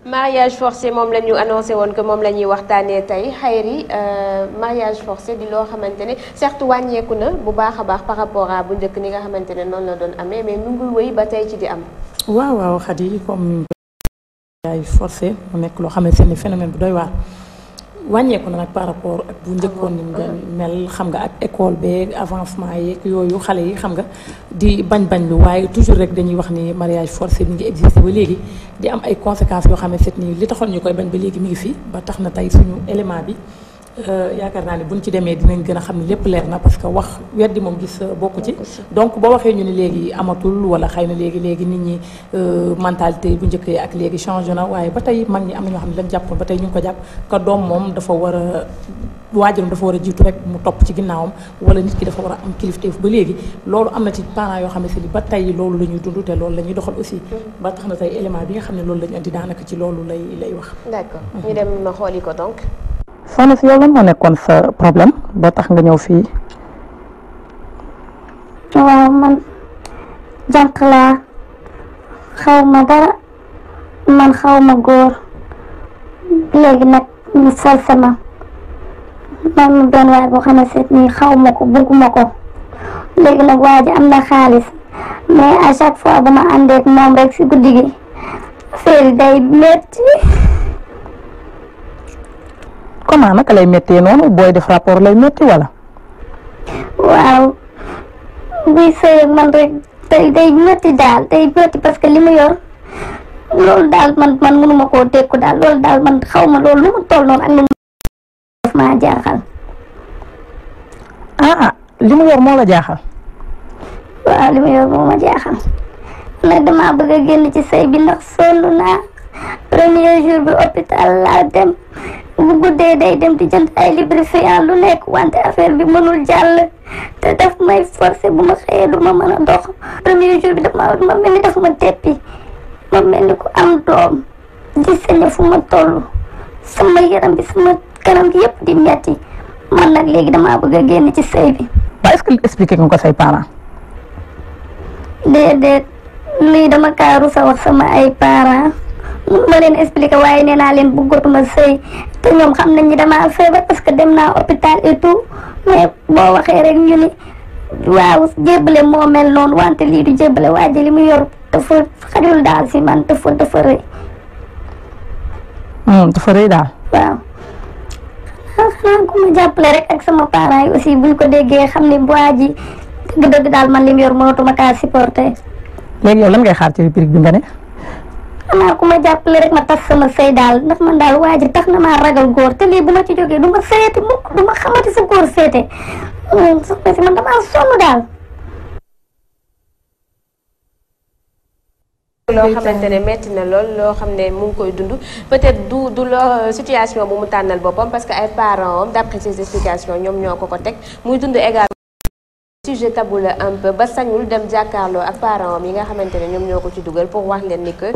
mariage forcé moom la ñu annoncé woon que moom la ñuy waxtaanee tey Khayri mariage forcé di loo xamante ne certes wàññeeku na bu baax a baax par rapport à bu njëkk ni nga xamante ne noonu la doon amee mais mu ngi wéy ba tey ci di am. waaw waaw Khady comme mariage forcé mu nekk loo xamante ne phénomène bu doy waar wàññeeku na nag par rapport ak bu njëkkoon ni mu doon mel xam nga ak école beeg avancement yeeg yooyu xale yi xam nga di bañ lu waaye toujours rek dañuy wax ni mariage forcé mi ngi existé ba léegi di am ay conséquences yoo xamante ni li taxoon ñu koy bañ ba léegi mi ngi fi ba tax na tey suñu élément bi yaakaar naa ne buñ ci demee dinañ gën a xam ne lépp leer na parce que wax weddi moom gis bokku ci donc boo waxee ñu ne léegi amatul wala xëy na léegi nit ñi mentalité bu njëkk yi ak léegi changé na waaye ba tey mag ñi am na ñoo xam ne lañ jàppoon ba tey ñu ngi ko jàpp que doom moom dafa war a waajuram dafa war a jiitu rek mu topp ci ginnaawam wala nit ki dafa war a am kilifteef ba léegi loolu am na ci parents yoo xamante ni ba tey loolu la ñuy dund te loolu la ñuy doxal aussi ba tax na tey élément bi nga xam ne loolu la ñu andi daanaka ci loolu lay wax. D'accord ñu dem ma xooli ko donc. soxna si yow lan moo nekkoon sa problème ba tax nga ñëw fii. waaw man jànq laa xaw ma dara man xaw ma góor léegi nag ñu forcé ma man benn waay boo xam ne seet nii xaw ma ko bëgguma ko léegi nag waa ji am na xaalis mais à chaque fois bu ma àndee ak moom rek si guddi gi affaire yi day métti. comment naka lay méttee noonu booy def rapport lay métti wala. waaw buy sëy ak man rek day métti daal day métti parce que li mu yor loolu daal man mënuma koo dékku daal loolu daal man xaw ma loolu lu mu toll noonu ak lu mu def maa jaaxal. li mu yor moo la jaaxal. waaw li mu yor moo ma jaaxal nag damaa bëgg a génn ci sëy bi ndax sonn naa premier jour bi hôpital laa dem. bu guddee day dem di jënd ay lubrifiant lu nekk wante affaire bi mënul jàll te daf may forcé bu ma xëyee du ma mën a dox premier jour bi ma mel ni daf ma teppi ma mel ni ku am doom di sañe fu ma toll sama yaram bi sama kanam gi yëpp di metti man nag léegi damaa bëgg a génn ci sëy bi. waaw est-ce que expliqué nga ko say parents. déedéet lii dama kaaru sa wax sama ay parents. ma leen expliqué waaye nee naa leen bëggatuma sëy te ñoom xam nañ ni damaa feebar parce que dem naa hôpital et tout mais boo waxee rek ñu ni waaw jébbale moo mel noonu wante lii du jébbale waa ji li mu yor dafa xajul daal si man dafa rëy. dafa rëy daal. waaw xanaa ku ma jàppale rek ak sama parents yi aussi buñ ko déggee xam ni waa ji dëgg-dëgg daal man li mu yor mënatuma kaa supporter. léegi yow lan ngay xaar ci rubrique bi nga ne. xanaa ku ma jàppale rek ma tas sama sëy daal ndax man daal waa ji tax na maa ragal góor te lii bu ma ci jógee du ma seeti mukk du ma xamati fu góor seete soxna si man damaa sonn daal. loo xamante ne metti na lool loo xam ne mu ngi koy dund peut-être du loo situation bu mu tànnal boppam parce que ay parents am d'après ses explications ñoom ñoo ko teg muy dund également. sujet tabou la un peu ba sañul dem jàkkaarloo ak parents yi nga xamante ne ñoom ñoo ko ci dugal pour wax leen ni que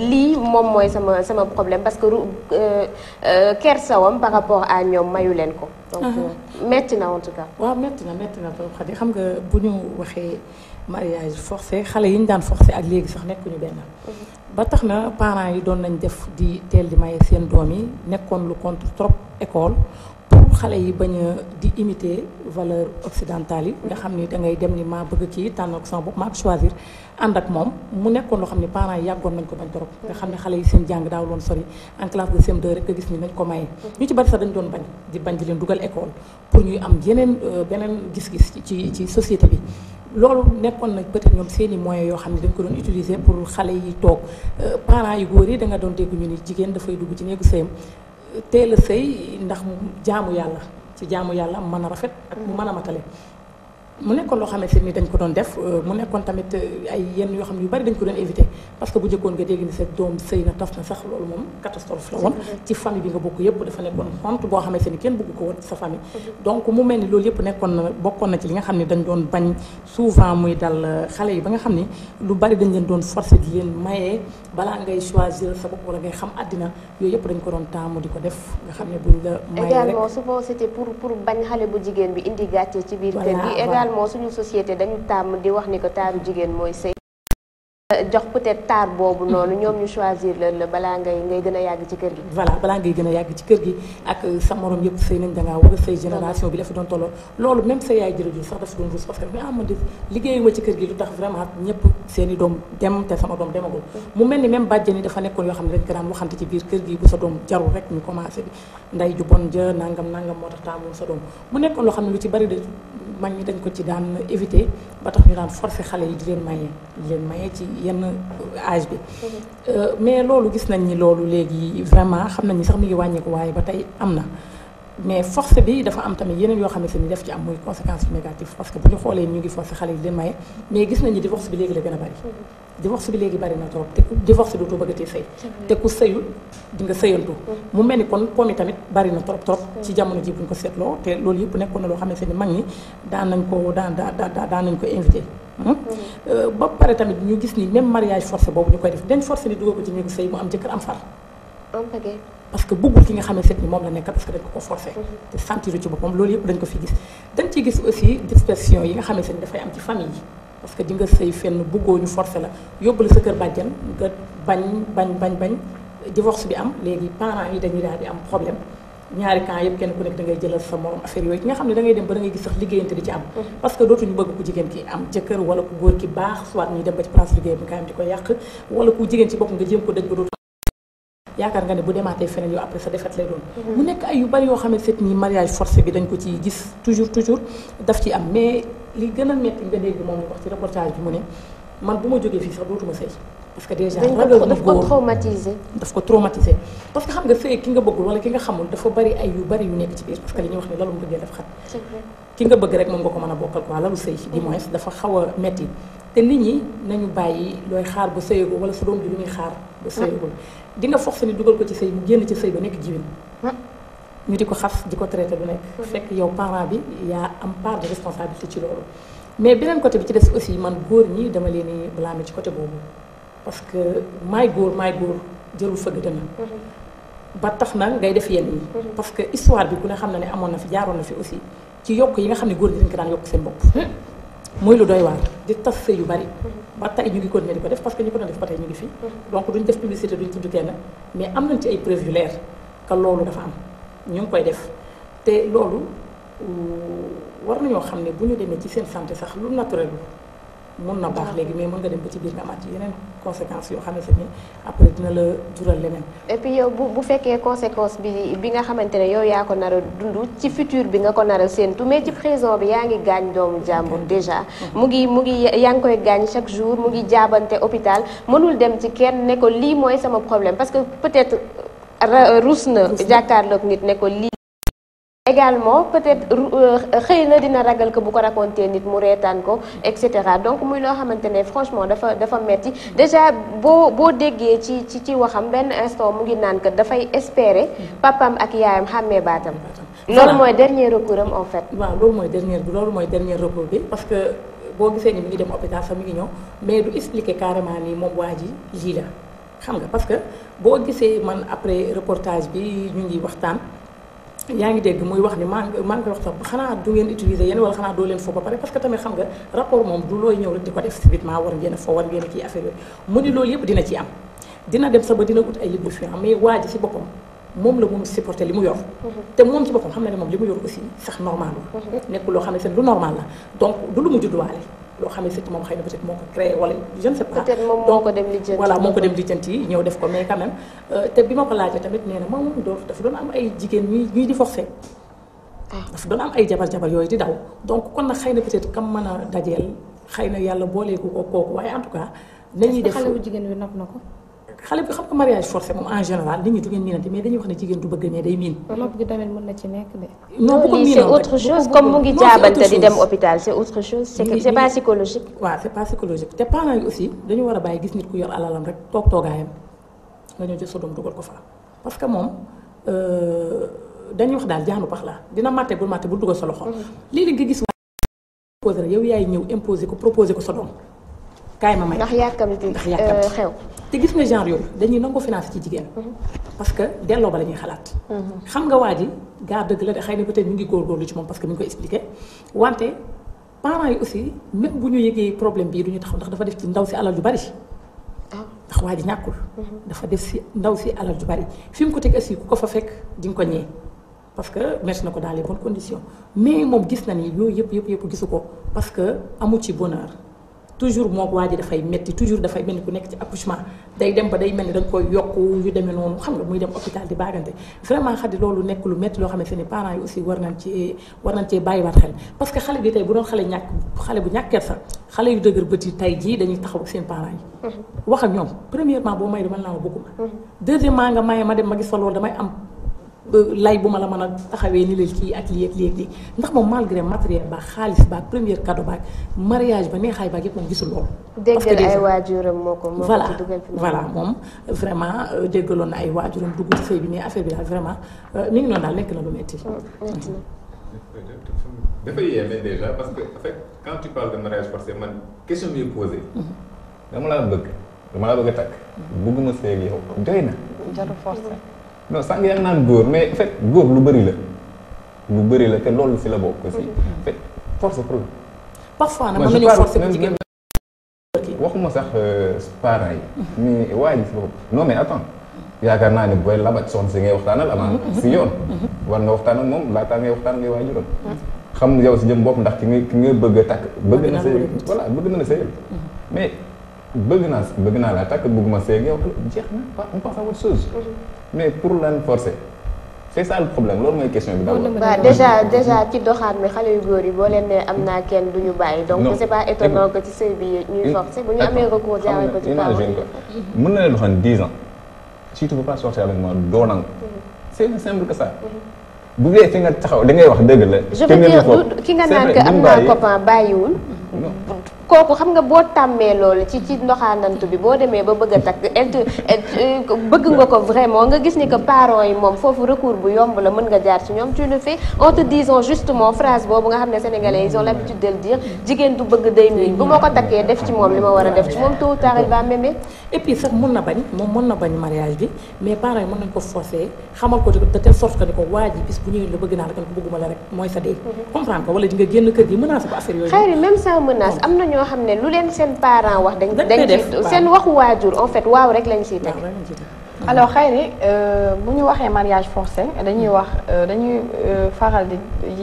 lii moom mooy sama problème parce que kersawam par rapport à ñoom mayu leen ko. donc metti na en tout cas. waaw metti na trop Khady xam nga bu ñu waxee mariage forcé xale yi ñu daan forcé ak léegi sax nekkuñu benn. ba tax na parents yi doon nañ def di teel di maye seen doom yi nekkoon lu contre trop école. xale yi bañ a di imiter valeur occidentale yi nga xam ni da ngay dem ni maa bëgg kii tànn ak sama bopp maa ko choisir ànd ak moom mu nekkoon loo xam ne parents yi yàggoon nañ ko bañ trop nga xam ne xale yi seen jàng daaw loon sori en classe de CM2 rek nga gis ni nañ ko maye ñu ci bari sax dañ doon bañ di leen dugal école pour ñuy am beneen gis-gis ci société bi loolu nekkoon nag peut-être ñoom seeni moyens yoo xam ne dañ ko doon utiliser pour xale yi toog parents yu góor yi da nga doon dégg ñu ni jigéen dafay dugg ci néegu sëyam teel a sëy ndax mu jaamu yàlla ci jaamu yàlla mën a rafet ak mu mën a matale mu nekkoon loo xamante ni dañ ko doon def mu nekkoon tamit ay yenn yoo xam ne yu bari dañ ko doon éviter parce que bu njëkkoon nga dégg ni sa doom sëy na tas na sax loolu moom catastrophe la woon ci famille bi nga bokk yëpp dafa nekkoon honte boo xamante ni kenn bëgg ko woon sa famille donc mu mel ni loolu yëpp bokkoon na ci li nga xam ne dañ doon bañ souvent muy dal xale yi ba nga xam ni lu bari dañ leen doon forcer di leen mayee balaa ngay choisir sa bopp wala ngay xam àddina yooyu yëpp dañ ko doon taamu di ko def nga xam ne buñ la mayee rek également souvent c'était pour bañ xale bu jigéen bi indi gàcce ci biir kër gi moo suñu société dañu tàmm di wax ni ko taaru jigéen mooy sëy jox peut-être taar boobu noonu ñoom ñu choisir la balaa ngay gën a yàgg ci kër gi. voilà balaa ngay gën a yàgg ci kër gi ak sa morom yëpp sëy nañ dangaa war a sëy génération bi la fi doon tolloo loolu même sa yaay jërëjëf sax dafa doon rus parce que man de liggéeyuma ci kër gi lu tax vraiment ñëpp seeni doom dem te sama doom demagul mu mel ni même bàjjen yi dafa nekkoon yoo xam ne dañ ko daan waxante ci biir kër gi bu sa doom jarul rek ñu commencé bi nday ju bon ja nangam moo tax taamu sa doom mu nekkoon loo xam ne lu ci bari de mag ñi dañ ko ci daan éviter ba tax ñu daan forcer xale yi di leen maye ci yenn âge bi mais loolu gis nañ ni loolu léegi vraiment xam nañ ni sax mi ngi wàññeeku waaye ba tey am na mais force bi dafa am tamit yeneen yoo xamante ni def ci am muy conséquences négatives parce que bu ñu xoolee ñu ngi forcer xale yi di leen maye mais gis nañ ni divorce bi léegi la gën a bari divorce bi léegi bari na trop te ku divorce dootoo bëggatee sëy te ku sëyul di nga sëyantu mu mel ni kon pomm yi tamit bari na trop ci jamono ji bu ñu ko seetloo te loolu yëpp nekkoon na loo xamante ni mag ñi daan nañ ko invité ba pare tamit ñu gis ni même mariage forcé boobu ñu koy def dañ forcé ni dugal ko ci néegu sëy mu am jëkkër am far parce que bëggul ki nga xamante ni moom la nekk parce que dañ ko forcé te sentiru ci boppam loolu yëpp dañ ko fi gis dañ ciy gis aussi dispersion yi nga xamante ni dafay am ci famille yi parce que di nga sëy fenn bëggoo ñu forcé la yóbbu la sa kër bàjjan nga bañ divorce bi am léegi parents yi dañuy daal di am problème ñaari camp yëpp kenn ku nekk da ngay jëlal sa morom affaire yooyu ki nga xam ne da ngay dem ba da ngay gis sax liggéeyante di ci am parce que dootuñu bëgg ku jigéen ki am jëkkër wala ku góor ki baax soit ñuy dem ba ci place liggéey bi kaayam di ko yàq wala ku jigéen ci bopp nga jéem ko dëj ba dootu yaakaar nga ne bu demaatee feneen yow après sa défaite lay doon mu nekk ay yu bari yoo xamante ni mariage forcé bi dañ ko ci gis toujours daf ci am mais li gën a metti nga dégg moom wax ci reportage bi mu ne man bu ma jógee fii sax dootuma sëy parce que déjà ragal daf ko traumatisé parce que xam nga sëy ki nga bëggul wala ki nga xamul dafa bari ay yu bari yu nekk ci biir parce que li ñuy wax ne lalu mbëggee dafa xat ki nga bëgg rek moom nga ko mën a bokkal quoi lalu sëy du moins dafa xaw a metti te nit ñi nañu bàyyi looy xaar ba sëyagul wala sa doom bi lu muy xaar ba sëyagul di nga forcé ni dugal ko ci sëy mu génn ci sëy ba nekk jiwin ñu di ko xas di ko traité du nekk fekk yow parent bi yaa am part de responsabilité ci loolu mais beneen côté bi ci des aussi man góor ñi dama leen di blâmer ci côté boobu parce que maay góor jërul fëgg dënn ba tax na ngay def yenn yi parce que histoire bi ku ne xam na ne amoon na fi jaaroon na fi aussi ci yokk yi nga xam ne góor ñi dañ ko daan yokk seen bopp muy lu doy waar di tas sëy yu bari ba tey ñu ngi continuer di ko def parce que ñu ko doon def ba tey ñu ngi fi donc duñ def publicité duñ tudd kenn mais am nañ ci ay preuves yu leer que loolu dafa am ñu ngi koy def te loolu war nañoo xam ne bu ñu demee ci seen santé sax lu naturel mun na baax léegi mais mën nga dem ba ci biir nga amaat ci yeneen conséquences yoo xamante ni après dina la jural leneen. et puis yow bu fekkee conséquence bi nga xamante ne yow yaa ko nar a dund ci futur bi nga ko nar a séentu mais ci présent bi yaa ngi gaañ doomu jàmbur déjà mu ngi yaa ngi koy gaañ chaque jour mu ngi jaabante hôpital mënul dem ci kenn ne ko lii mooy sama problème parce que peut-être ruus na jàkkaarloog nit ne ko lii. également peut-être xëy na dina ragal ko bu ko raconté nit mu reetaan ko et cetera donc muy loo xamante ne franchement dafa metti déjà boo déggee ci waxam benn instant mu ngi naan que dafay espérer papam ak yaayam xàmmee baatam. loolu mooy dernier recours am en fait. waaw loolu mooy dernier recours bi parce que boo gisee ni mi ngi dem hôpital sax mi ngi ñëw mais du expliquer carrément ni moom waa ji lii la xam nga parce que boo gisee man après reportage bi ñu ngi waxtaan. yaa ngi dégg muy wax ni maa ngi koy wax sax xanaa du ngeen utiliser yéen wala xanaa doo leen fo ba pare parce que tamit xam nga rapport moom du looy ñëw rek di ko def subitement war ngeen a fo war ngeen a kii affaire yooyu mu ni loolu yëpp dina ci am dina dem sax ba dina ut ay lubrifiant mais waa ji ci boppam moom la mun supporter li mu yor te moom ci boppam xam na ne moom li mu yor aussi sax normal la nekkul loo xam ne seen lu normal la donc du lu mu judduwaale loo xam ne c'est moom xëy na peut-être moo ko créé wala je ne sais pas. peut-être moom moo ko dem lijjanti voilà moo ko dem lijjanti ñëw def ko mais quand même te bi ma ko laajee tamit nee na moom dafa doon am ay jigéen ñuy divorcé. dafa doon am ay jabar yooyu di daw donc kon nag xëy na peut-être kam mën a dajeel xëy na yàlla booleeku ko kooku waaye en tout cas. nañuy def xale bu jigéen bi nopp na ko. xale bi xam nga mariage forcé moom en général nit ñi du ngeen miinante mais dañuy wax ne jigéen du bëgg mais day miin. nopp gi tamit mën na ci nekk de. non bu ko miinoon c'est autre chose comme mu ngi jaabante di dem hôpital c'est autre chose. c'est pas psychologique. waaw c'est pas psychologique te parents yi aussi dañu war a bàyyi gis nit ku yor alalam rek toogaayam nga ñëw jël sa doom dugal ko fa parce que moom dañuy wax daal jaanu pax la dina màtte bul dugal sa loxo. léeg-léeg nga gis waa yow yaay ñëw imposer ko proposer ko sa doom. kaay ma may ndax yàkkamti xew. te gis nga genre yooyu dañuy nangoo financé ci jigéen. parce que delloo ba la ñuy xalaat. xam nga waa ji gaa dëgg la de xëy na peut-être ñu ngi góorgóorlu ci moom parce que mi ngi koy expliqué wante parents yi aussi même bu ñu yëgee problème bii du ñu taxaw ndax dafa def ci ndaw si alal yu bari ndax waa ji ñàkkul. dafa def si ndaw si alal ju bari fi mu ko teg aussi ku ko fa fekk di nga ko ñee parce que mettre na ko dans les bonnes conditions mais moom gis na ni yooyu yëpp gisu ko parce que amu ci bonheur toujours moo waa ji dafay metti toujours dafay mel ni ku nekk ci accouchement day dem ba day mel ni dañ koy yokk yu demee noonu xam nga muy dem hôpital di baagante vraiment Khady loolu nekk lu metti loo xamante ni parents yi aussi war nañ cee bàyyiwaat xel parce que xale bi tey bu doon xale bu ñàkkeet sax xale yu dëgër bët yi tey jii dañuy taxaw ak seen parents yi wax ak ñoom premièrement boo may dama naa ma bëgguma deuxièmement nga maye ma dem ma gis fa loolu damay am lay bu ma la mën a taxawee ni leen kii ak lii ndax moom malgré matériel ba xaalis ba premier cadeau ba mariage ba neexaay ba yëpp moom gisul loolu. parce que déggal ay waajuram moo ko ci dugal voilà moom vraiment déggaloon na ay waajuram dugg ci sëy bi mais affaire bi daal vraiment mi ngi noonu daal nekk na lu metti. dafay yéeme déjà parce que en fait quand tu parles de mariage forcé man question bi posé. dama laa bëgg a takk. bëgguma sëy ak yow doy na. jarul forcé. non sànq yaa ngi naan góor mais en fait góor lu bëri la te loolu si la bokk aussi. en fait force pour la. parfois nag mën nañu forcer bu jigéen waxuma sax parents yi. mais waa ji si bopp non mais attends yaakaar naa ne booy labat soxna si ngay waxtaanal avant si yoon. war nga waxtaan ak moom laataa ngay waxtaan ngay waajuram. xam yow si jëm bopp ndax ki nga bëgg a takk. bëgg na la sëyal mais. bëgg naa laa takk bëgguma seeg yow jeex na on passe à autre chose mais pour lan forcer c'est ça le problème loolu mooy question bi d'abord. waaw déjà ci doxaan mi xale yu góor yi boo leen ne am naa kenn du ñu bàyyi. donc c'est pas étonnant que ci sëy bi ñuy forcer bu ñu amee recours jaaree ko ci kaw. mën na leen doxaan 10 ans si tu veux pas sortir avec moi doo nangu. c'est aussi simple que ça. bu dee fi nga taxaw da ngay wax dëgg la. je veux dire ki nga naan que am naa copain bàyyiwul. kooku xam nga boo tàmmee loolu ci ndoxaanantu bi boo demee ba bëgg a takk bëgg nga ko vraiment nga gis ni que parents yi moom foofu recours bu yomb la mën nga jaar ci ñoom tu le fais en te disant justement phrase boobu nga xam ne sénégalais ils ont l'habitude de le dire jigéen du bëgg day miin bu ma ko takkee def ci moom li ma war a def ci moom tôt ou tard il va m'aimer. et puis sax mën na bañ mariage bi mais parents yi mën nañ ko forcer xamal ko de telle sorte que ni ko waa ji bis bu ñëwee la bëgg naa la kan ko bëgguma la rek mooy sa dee. comprendre ko wala di nga génn kër gi menace ko affaire yooyu. xëy même sans menace am na ñoo xam ne lu leen seen parents wax dañ ci seen waxu waajur en fait waaw rek lañ ciy teg. alors Khayri bu ñu waxee mariage forcé dañuy wax dañuy faral di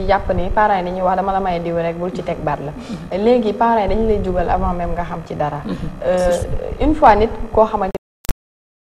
jàpp ne parents yi dañuy wax dama la may diw rek bul ci teg baat la léegi parents yi dañu lay jugal avant même nga xam ci dara une fois nit koo xamante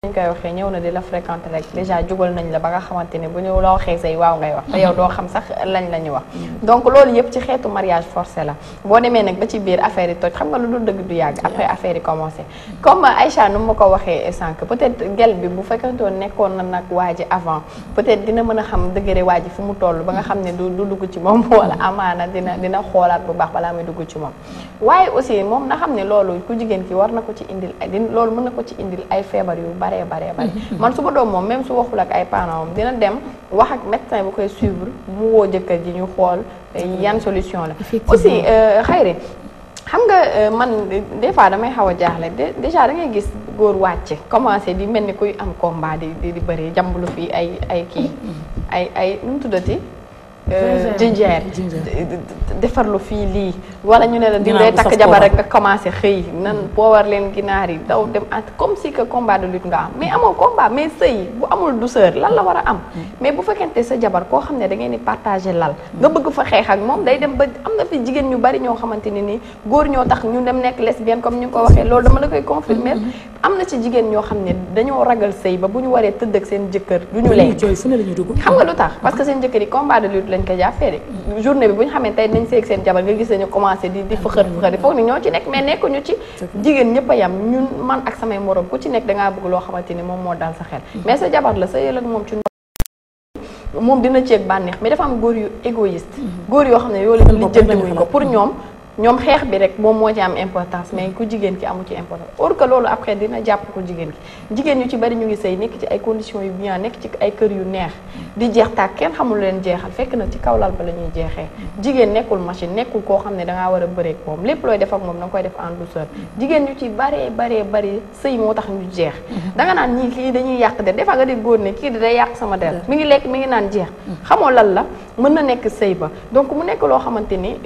dañ koy waxee ñëw na di la fréquenter rek déjà jugal nañ la ba nga xamante ne bu ñu la waxee say waaw ngay wax te yow doo xam sax lañ la ñu wax donc loolu yëpp ci xeetu mariage forcé la boo demee nag ba ci biir affaire yi toj xam nga lu dul dëgg du yàgg après affaire yi commencé comme Aïcha nu ma ko waxee sànq peut-être gel bi bu fekkantoon nekkoon na nag waa ji avant peut-être dina mën a xam degré waa ji fu mu toll ba nga xam ne du dugg ci moom wala amaana dina xoolaat bu baax balaa muy dugg ci moom waaye aussi moom na xam ne loolu ku jigéen ki war na ko ci indil loolu mën na ko ci indil ay feebar yu bare man su ma doom moom même su waxul ak ay parents moom dina dem wax ak médecin bu koy suivre mu woo jëkkër ji ñu xool yan solution la aussi Khayri xam nga man des fois damay xaw a jaaxle déjà da ngay gis góor wàcce commencé di mel ni kuy am combat di bëri jàmbulu fii ay kii ay nu mu tuddati jinjeer defarlu fii lii wala ñu ne la di day takk jabar rek nga commencé xëy nan boo war leen ginaar yi daw dem comme si que combat de lutte nga am mais amoo combat mais sëy bu amul douceur lan la war a am mais bu fekkente sa jabar koo xam ne da ngeen di partager lal nga bëgg fa xeex ak moom day dem ba am na fi jigéen ñu bari ñoo xamante ne nii góor ñoo tax ñu dem nekk lesbienne comme ñu ko waxee loolu dama la koy confirmer am na ci jigéen ñoo xam ne dañoo ragal sëy ba bu ñu waree tëdd ak seen jëkkër du ñu lekk xam nga lu tax parce que seen jëkkër yi combat de lutte lañ ko jàppee de journée bi bu ñu xamee tey nañ seeg seen jabar nga gis ñu commencé di fëxër di foog ni ñoo ci nekk mais nekkuñu ci jigéen ñëpp a yam ñun man ak samay morom ku ci nekk dangaa bëgg loo xamante ni moom moo dal sa xel mais sa jabar la sa yël ak moom ci moom dina ceeg bànneex mais dafa am góor yu égoïste góor yoo xam ne yoo leen li jëndiwuñ ko pour ñoom xeex bi rek moom moo ci am importance mais ku jigéen ki amu ci importance or que loolu après dina jàpp ko jigéen ki jigéen ñu ci bari ñu ngi sëy nekk ci ay conditions yu bien nekk ci ay kër yu neex di jeex tàkk kenn xamul leen jeexal fekk na ci kaw lal ba la ñuy jeexee jigéen nekkul machine nekkul koo xam ne dangaa war a bëreek moom lépp looy def ak moom da nga koy def en douceur jigéen ñu ci bari sëy moo tax ñu jeex danga naan ñii kii dañuy yàq der des fois nga di góor ne kii day yàq sama der mi ngi lekk mi ngi naan jeex xamoo lan la mën na nekk sëy ba donc mu nekk loo xamante ni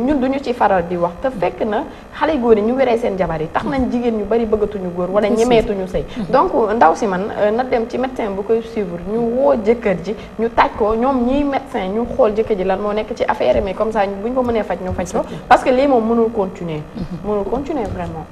ñun duñu ci faral faral di wax te fekk na xale góor yi ñu ngi rey seen jabar yi tax nañ jigéen ñu bari bëggatuñu góor wala ñemeetuñu sëy donc ndaw si man na dem ci médecin bu koy suivre ñu woo jëkkër ji ñu taaj ko ñoom ñiy médecin ñu xool jëkkër ji lan moo nekk ci affaire mais comme ça buñ ko mënee faj ñu faj ko parce que lii moom mënul continuer vraiment